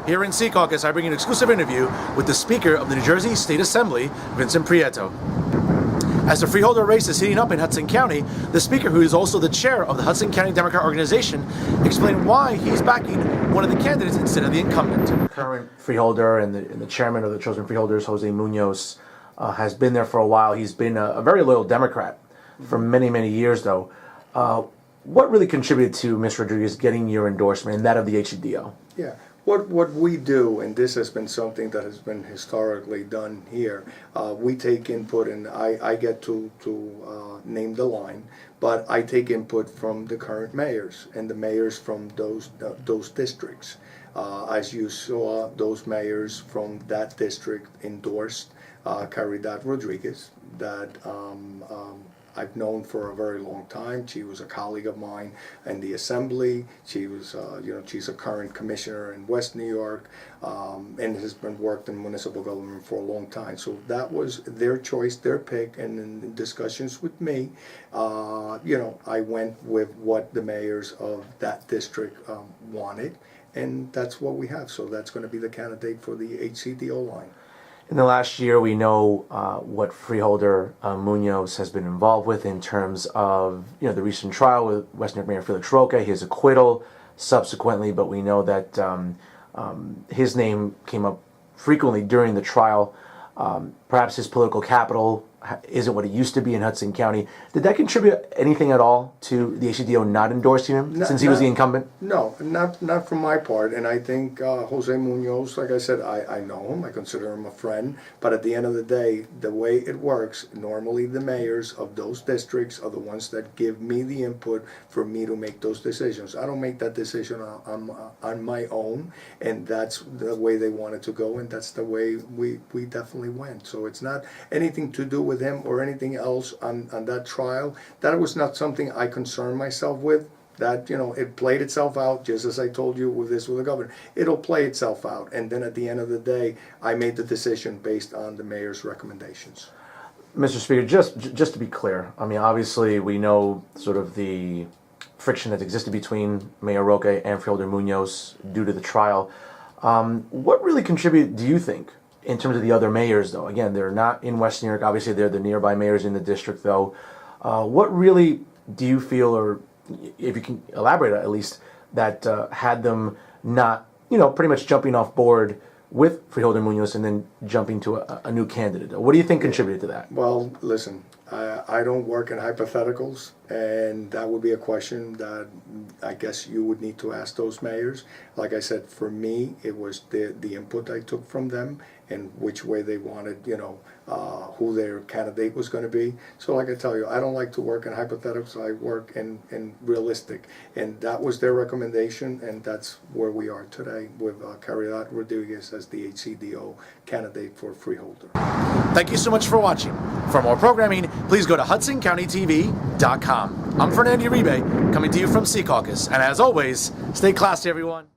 Here in Secaucus, I bring you an exclusive interview with the Speaker of the New Jersey State Assembly, Vincent Prieto. As the freeholder race is heating up in Hudson County, the Speaker, who is also the chair of the Hudson County Democrat Organization, explained why he's backing one of the candidates instead of the incumbent. The current freeholder and the chairman of the chosen freeholders, Jose Muñoz, has been there for a while. He's been a very loyal Democrat for many, many years, though. What really contributed to Ms. Rodriguez getting your endorsement and that of the HCDO? Yeah, what we do, and this has been something that has been historically done here, we take input, and I get to name the line, but I take input from the current mayors and the mayors from those districts. As you saw, those mayors from that district endorsed Caridad Rodriguez, that I've known for a very long time. She was a colleague of mine in the Assembly. She was, she's a current commissioner in West New York, and has been worked in municipal government for a long time. So that was their choice, their pick, and in discussions with me, I went with what the mayors of that district wanted, and that's what we have. So that's going to be the candidate for the HCDO line. In the last year, we know what freeholder Muñoz has been involved with in terms of the recent trial with West New York Mayor Felix Roca, his acquittal subsequently, but we know that his name came up frequently during the trial. Perhaps his political capital isn't what it used to be in Hudson County. Did that contribute anything at all to the HCDO not endorsing him since he was the incumbent? No, not from my part. And I think Jose Muñoz, like I said, I know him. I consider him a friend. But at the end of the day, the way it works, normally the mayors of those districts are the ones that give me the input for me to make those decisions. I don't make that decision on my own, and that's the way they wanted to go, and that's the way we definitely went. So it's not anything to do with him or anything else on that trial. That was not something I concerned myself with. That, it played itself out, just as I told you with the governor. It'll play itself out, and then at the end of the day, I made the decision based on the mayor's recommendations. Mr. Speaker, just to be clear, I mean, obviously we know sort of the friction that existed between Mayor Roca and Freeholder Muñoz due to the trial. What really contributed, do you think, in terms of the other mayors, though? Again, they're not in West New York. Obviously, they're the nearby mayors in the district, though. What really do you feel, or if you can elaborate at least, that had them not, pretty much jumping off board with Freeholder Muñoz and then jumping to a new candidate? What do you think contributed to that? Well, listen, I don't work in hypotheticals, and that would be a question that I guess you would need to ask those mayors. Like I said, for me, it was the input I took from them and which way they wanted, who their candidate was going to be. So like I tell you, I don't like to work in hypotheticals. I work in realistic. And that was their recommendation, and that's where we are today with Caridad Rodriguez as the HCDO candidate for freeholder. Thank you so much for watching. For more programming, please go to HudsonCountyTV.com. I'm Fernando Uribe, coming to you from Secaucus. And as always, stay classy, everyone.